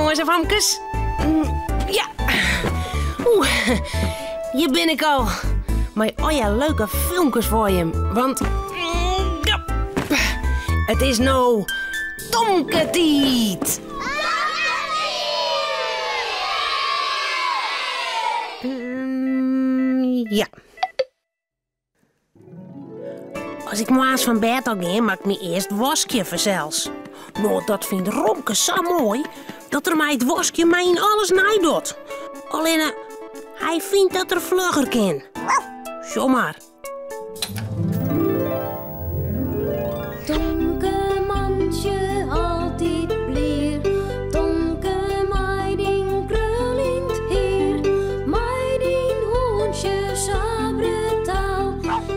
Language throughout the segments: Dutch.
jongens en famkes. Ja. Hier ben ik al. Maar ja, leuke filmpjes voor je. Want... ja, het is nou... Tomketiet. Ja. Als ik maar eens van bed al ga, maak ik me eerst waskje verzels. Nou, dat vindt Romke zo mooi, dat er mij het waskje mij in alles naaidoet. Alleen, hij vindt dat er vlugger kan. Zomaar. Tomke mandje altijd blier. Tomke meiding krulint heer. Meiding hoentje sabretaal.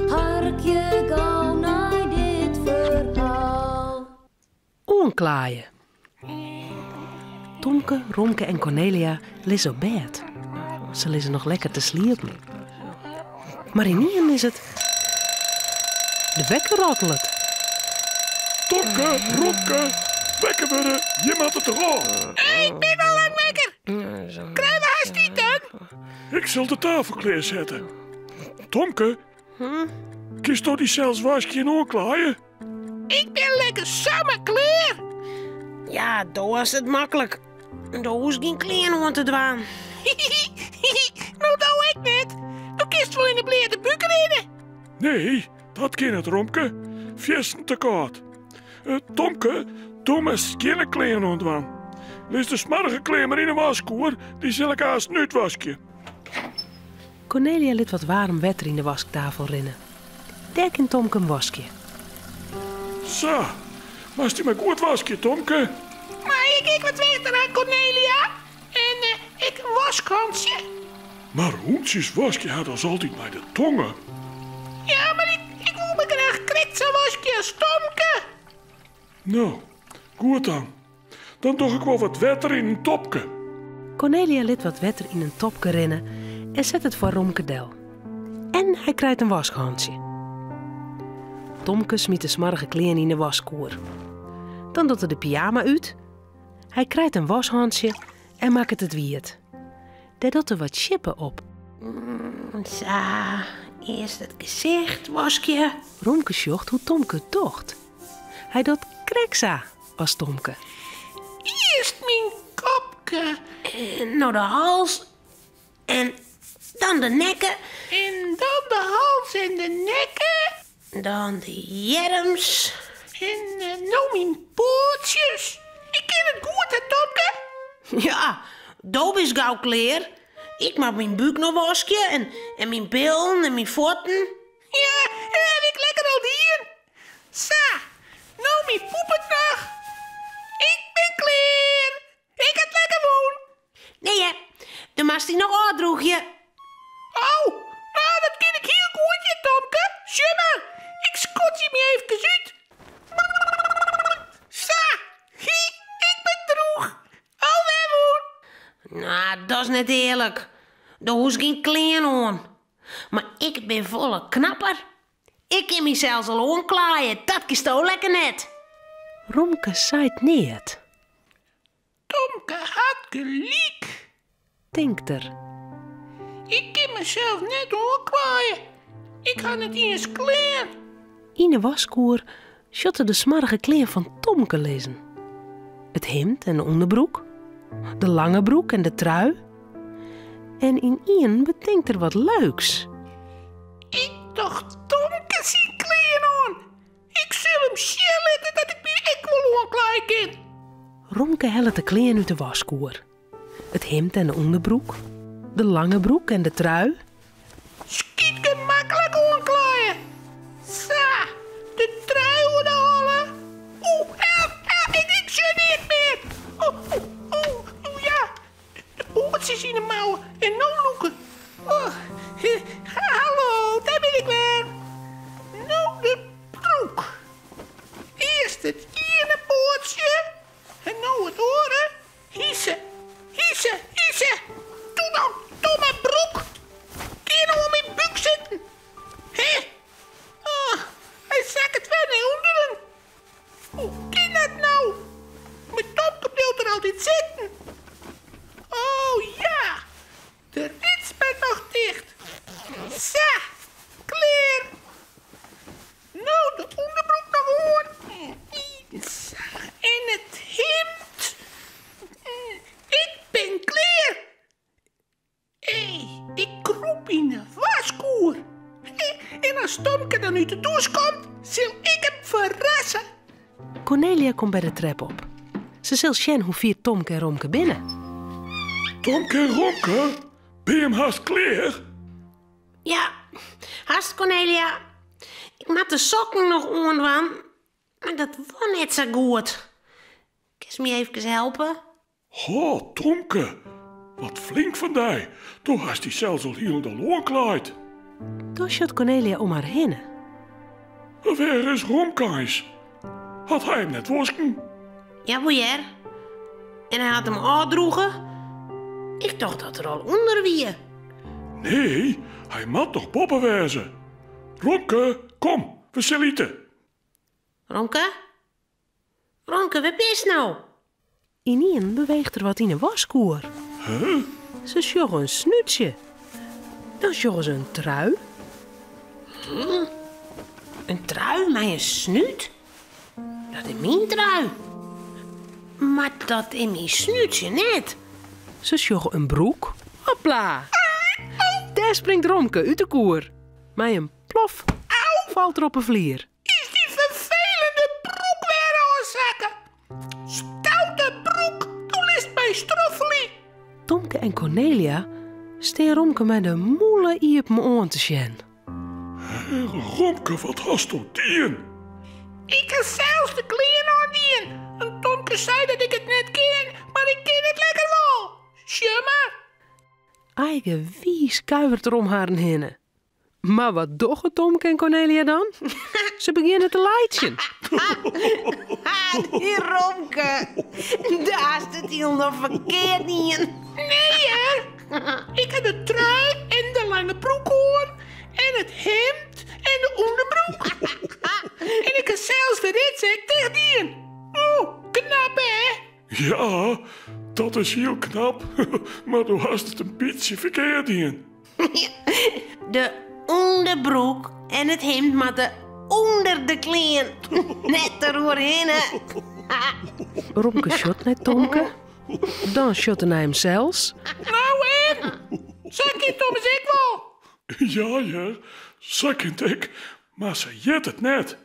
Harkje gauw naar dit verhaal. Oenklaaien. Tomke, Romke en Cornelia liggen op bed. Ze liggen nog lekker te sliepen. Maar ineens is het... De wekker rottelt. Tomke, Romke, wekker worden, je moet het toch al. Ik ben al lang wekker. Krijg we haast niet dan? Ik zal de tafel klaarzetten. Tomke, kies toch die zelfs wasje en oorklaaien? Ik ben lekker samen klaar. Ja, daar was het makkelijk. Daar hoef ik geen kleren aan te dwaan. Nou, doe ik net. Dan kist wel in de bleerde bukken rennen. Nee, dat kan het, Romke. Viesten te koud. Tomke, doe maar skille kleren ontwaan. Lees de smarrige kleren maar in een waskoer, die zal ik haast nu wasje. Cornelia liet wat warm water in de wasktafel rinnen. Daar kan Tomke een wasje. Zo, maar die maar goed wasje, Tomke. Maar ik wat water aan Cornelia. En ik een waskansje. Maar hoentjes wasje had als altijd bij de tongen. Ja, maar ik wil me graag krekt zo wasje als Tomke. Nou, goed dan. Dan doe ik wel wat water in een topke. Cornelia liet wat water in een topje rinnen en zet het voor Romke del. En hij krijgt een washandje. Tomke smiet de smarrige kleren in de waskoer. Dan doet hij de pyjama uit. Hij krijgt een washandje en maakt het wierd. Daar doet er wat chippen op. Zo, eerst het gezicht waskje. Romke zocht hoe Tomke het docht. Hij doet kreksa, was Tomke. Eerst mijn kopje. Nou de hals en dan de nekken. En dan de hals en de nekken. Dan de jerms. En nou mijn pootjes. Ik ken het goed, hè, Tomke? Ja, dat is gauw kleer. Ik maak mijn buik nog wasje en mijn billen en mijn voeten. Ja, heb ik lekker al hier. Sa, nou mijn poepet nog. Ik ben klaar. Ik het lekker doen. Nee, hè, dan mag die nog uitdroeg je. Oh, nou dat ken ik heel goed, je Tomke. Schimmer, ik skot je me even uit. Sa, ik ben droeg. Alweer doen. Nou, dat is net eerlijk. Daar hoef ik geen kleren aan. Maar ik ben volle knapper. Ik kan mezelf al omklaaien. Dat is toch lekker net. Romke zei het niet. Tomke had gelijk. Denkt er. Ik kan mezelf net omklaaien. Ik ga het eens klaar. In de waskoer shotte de smarrige kleren van Tomke lezen. Het hemd en de onderbroek. De lange broek en de trui. En in Ian bedenkt er wat leuks. Ik dacht Tomke zien kleren aan. Ik zal hem schellen dat ik me echt wel omklaaien kan. Romke helpt de kleren uit de waskoer. Het hemd en de onderbroek. De lange broek en de trui. Schiet gemakkelijk omklaaien. Sa, de trui onderhalen. Oeh, help, ik zie niet meer. Oeh, ja. De oortjes in de mouwen en nou loeken. Hallo, daar ben ik weer. Nou, de broek. Eerst het ene poortje. En nou het oren. Hissen. Doe nou, domme broek. Kun je nou om mijn buik zitten? Hé? Oh, hij zakt het weer naar onderen. Hoe kan dat nou? Mijn topje blijft er altijd zitten. dicht. Zo, klaar. Nou, de onderbroek nog hoor. En het hemd. Ik ben klaar. Ik kroep in de waskoer. En als Tomke dan uit de douche komt, zal ik hem verrassen. Cornelia komt bij de trap op. Ze zal zien hoe vier Tomke en Romke binnen. Tomke en Romke, ben je hem haast klaar? Ja, haast Cornelia. Ik maak de sokken nog aan, maar dat was net zo goed. Kun je me even helpen? Oh, Tomke, wat flink van die. Toen hast hij zelfs al heel de loon klaard. Toen shot Cornelia om haar heen. Waar is Romke? Had hij hem net wasken? Ja, boeier. En hij had hem aandroegen. Ik dacht dat er al onder wie. Nee, hij moet toch poppen wezen. Romke, kom, we zullen eten. Romke? Romke, wat is nou? Ineen beweegt er wat in een waskoer. Huh? Ze sjoggen een snuitje. Dan sjoggen ze een trui. Een trui met een snuit? Dat is mijn trui. Maar dat is mijn snuitje net. Ze sjoggen een broek. Hopla! Daar springt Romke uit de koer. Met een plof valt er op een vlier. Is die vervelende broek weer aanzakken? Stoute broek, toen list bij stroffelie. Tomke en Cornelia steen Romke met de moele iep me aan te zien. Romke, wat hast u dien? Ik kan zelfs de kleren aandien. En Tomke zei dat ik het net ken, maar ik ken het lekker wel. Sjö maar. Eigen wies kuivert er om haar heen. Maar wat doggen Tomke en Cornelia dan? Ze beginnen te leidjen. Die Romke. Daar is het heel nog verkeerd in. Nee hè. Ik heb de trui en de lange broek aan. En het hemd en de onderbroek. En ik kan zelfs de ritzek tegen die. Oh, knap hè. Ja, dat is heel knap. Maar du hast het een beetje verkeerd in. De onderbroek en het hemd maar de onder de kleren. Net erdoorheen. Romke shot naar Tomke. Dan shotte hij hem zelfs. Nou hè. Zeg je Thomas ik wel. Ja, zakkend ik. Maar ze jet het net.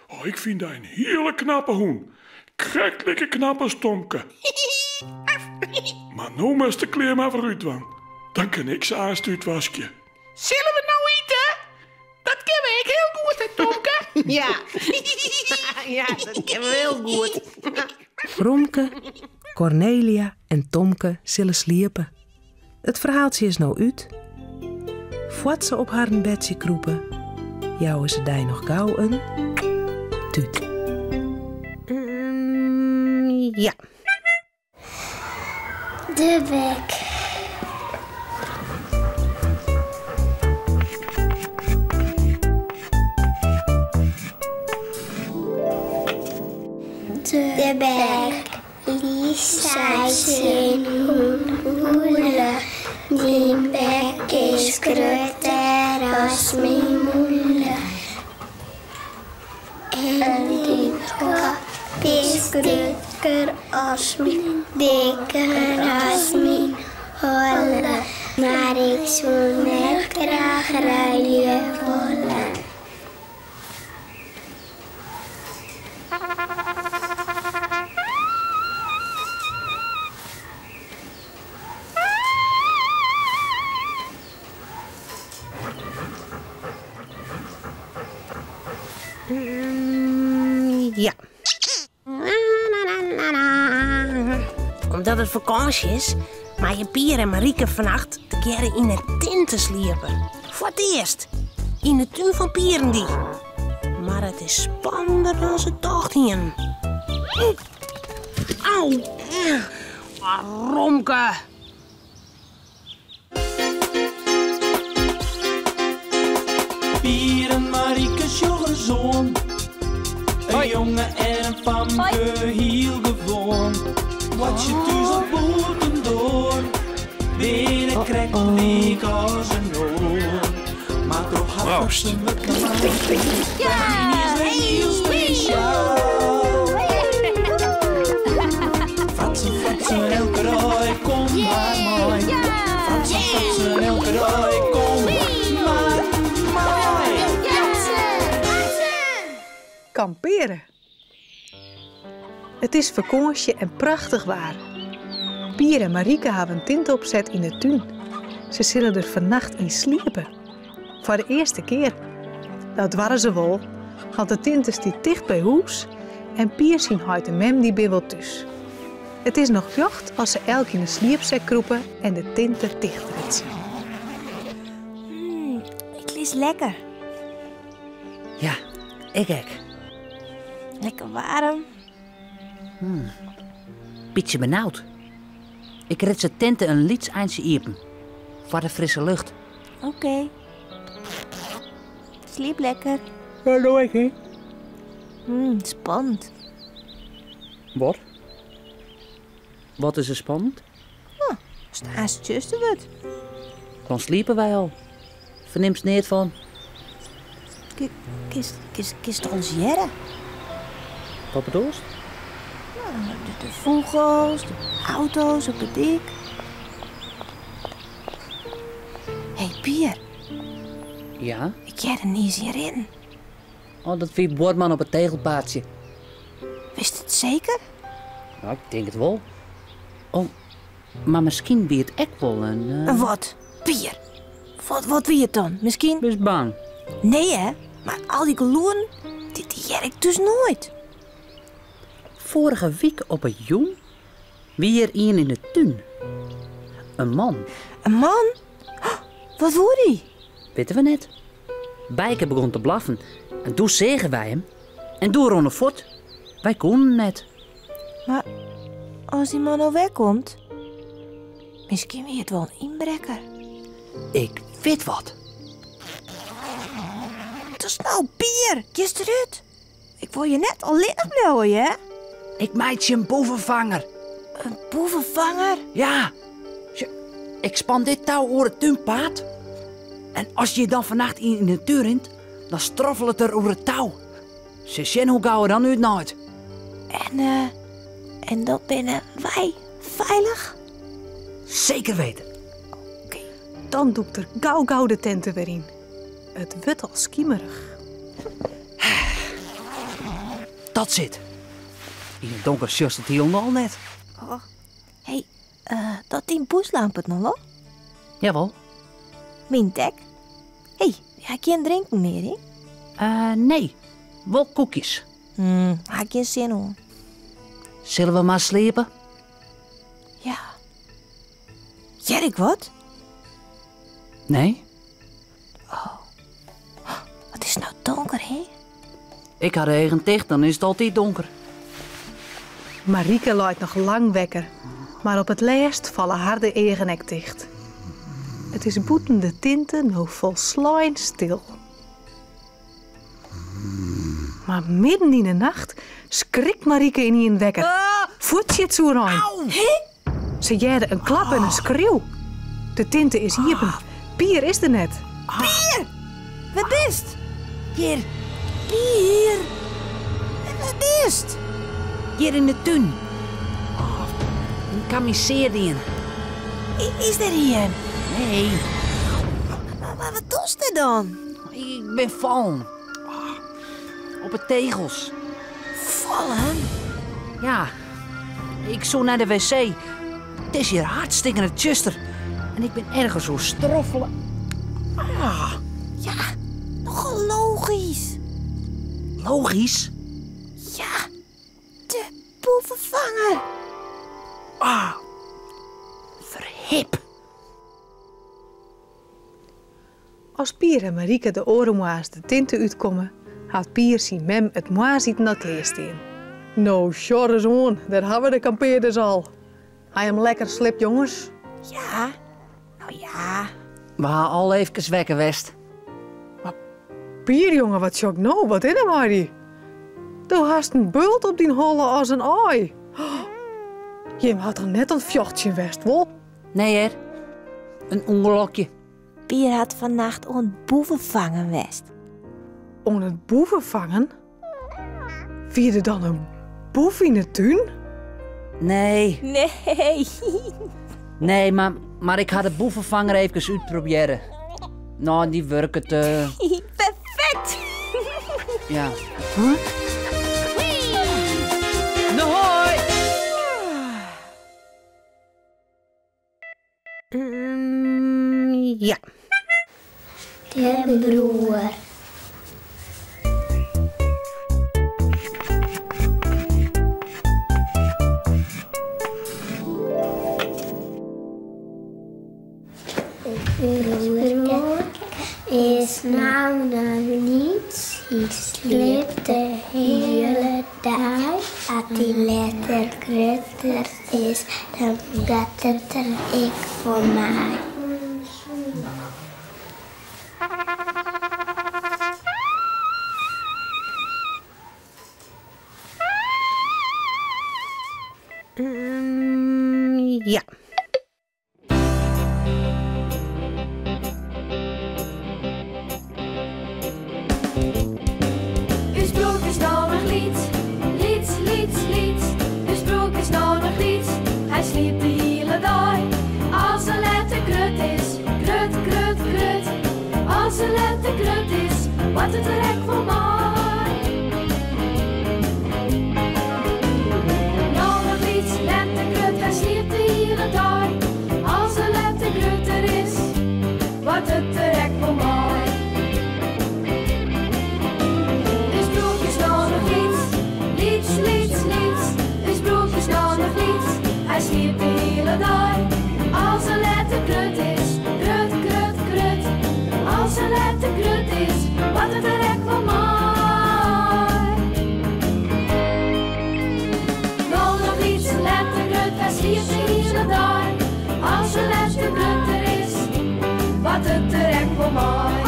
Oh, ik vind dat een hele knappe hoen. Krijgt lekker knap als Tomke. Maar nou moest de kleer maar vooruit van. Dan kan ik ze aanstuurt wasje. Zullen we nou eten? Dat kennen we heel goed hè Tomke. Ja. Ja, dat kennen we heel goed. Romke, Cornelia en Tomke zullen sliepen. Het verhaaltje is nou uit. Voordat ze op haar bedje kroepen, jouwen ze die nog gauw een tuut. Ja. De bek. De bek. Lisa zijn hoele. Die bek is groter als mijn moeder. En die kop is groter als mijn, dikker als mijn holle. Maar ik zou net graag rijden willen. Ja. Omdat het vakantie is, maar je Pier en Marieke vannacht de keren in de tent te sliepen. Voor het eerst. In de tuin van Pierendie. Maar het is spannender dan ze dachten. Auw. Romke. Pier en Marieke sjoggen zoon. Een jongen en een famke heel gewoon. Wat je thuis op boeten door. Weer Pier krijgt week als een nood. Maar toch had ze me gemaakt. Ja, Is een heel speciaal. Fratsen, elke dag, kom maar mooi. Fratsen, elke dag, kom maar mooi. Kamperen. Het is vakantie en prachtig waar. Pier en Marieke hebben een tint opzet in de tuin. Ze zullen er vannacht in sliepen. Voor de eerste keer. Dat waren ze wel, want de tint is dicht bij huis en Pier zien huid en mem die ben wel thuis. Het is nog jocht als ze elk in een sliepzak kroepen en de tinten dichtritsen. Ik lees lekker. Ja, ik ook. Lekker warm. Beetje benauwd. Ik rit ze tenten een liets eindje iepen. Voor de frisse lucht. Oké. Sliep lekker. Ja, doe ik, hè? Spannend. Wat? Wat is er spannend? Staan ze tussen wat? Dan sliepen wij al. Vernimt neer van. Kist er ons jaren? Wat bedoel je? De vogels, de auto's op het dik. Hé, Pier. Ja? Ik jij er niet eens hierin. Oh, dat wie Bordman op het tegelpaadje. Wist het zeker? Nou, ik denk het wel. Oh, maar misschien wie het echt wel een... En wat? Pier. Wat wie het dan? Misschien? Wees bang. Nee, hè? Maar al die geloeren, die jerk dus nooit. Vorige week op het jong, wie er een in de tuin. Een man. Een man? Wat wordt die? Weten we net. Bijke begon te blaffen. En toen zeggen wij hem. En door onder fort. Wij konden net. Maar als die man al wegkomt, misschien weer het wel een inbreker. Ik weet wat. Te snel, Pier. Kies eruit. Ik wil je net al licht blijven, hè? Ik meid je een bovenvanger. Een boevenvanger? Ja. Ik span dit touw over het tuinpaad. En als je dan vannacht in de deur rint, dan stroffelt het er over het touw. Ze zien hoe gauw er dan uit nooit. En dat binnen wij veilig? Zeker weten. Dan doe ik er gauw de tenten weer in. Het wordt al schiemerig. Dat zit. In het donker just het heel al net. Hé, dat 10 poeslampen nog, hoor. Jawel. Mintek. Hé, ga ik geen drinken meer, hè? Nee. Wel koekjes. Ga ik geen zin, hoor. Zullen we maar slepen? Ja. Jerk, wat? Nee. Het is nou donker, hè? Ik had regen dicht, dan is het altijd donker. Marieke luidt nog lang wekker, maar op het laatst vallen haar de egen nek dicht. Het is boeten de tinten nog vol sluin stil. Maar midden in de nacht schrikt Marieke in een wekker. Voet je het zo rein. Ze jade een klap en een schreeuw. De tinte is hier. Pier is er net. Pier! Wat is het? Hier. Pier! Wat is het? Hier in de tuin. Een kamiseerde in. Is er hier? Nee, Maar wat doet er dan? ik ben vallen. Op het tegels. Vallen? Ja, ik zo naar de wc. Het is hier hartstikke tjuster. En ik ben ergens zo stroffelen. Ja, nogal logisch. Logisch. Ja, de boevenvanger. Verhip. Als Pier en Marieke de orenmoa's de tinten uitkomen, had Pier zien mem het moaziet naar het leest in. Nou, sjorre zoon, daar hebben we de kampeerders al. Hij hem lekker slip, jongens. Ja, nou ja. We gaan al even wekken, West. Pier, jongen, wat shock nou, wat is er, Marie? Du hast een bult op die holle als een ooi. Je had er net een fjochtje west, wel? Nee, hè? een ongelukje. Pier had vannacht een boeven vangen west. Om het boeven vangen? Wie er dan een boef in de tuin? Nee. Nee. Nee, maar ik ga de boevenvanger even uitproberen. Nou, die werkt het... Perfect. Ja. Huh? Hoi! Ja. De broer. Broer is nou nog niets. Hij slaapt de hele dag. Als hij lekker groter is, dan gaat het er ik voor mij. Ja. Uw broek is nou nog lied, lied, lied, lied. Uw broek is nou nog lied, hij sliep de hele dag. Als een letter krut is, krut, krut, krut. Als een letter krut is, wat het er hek voor mij. Nou nog lied, letter krut, hij sliep de hele dag. Als een letter krut er is, wat het er hek voor mij. Hij sliep de hele dag. Als een letter krut is, krut, krut, krut. Als een letter krut is, wat het er hek van mij. Nou nog iets, letter krut, hij sliep de hele dag. Als een letter krut er is, wat het er hek van mij.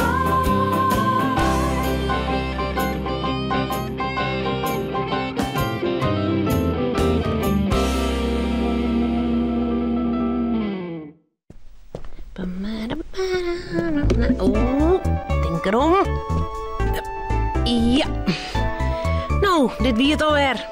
Oh, denk erom. Ja. Nou, dit wie het alweer.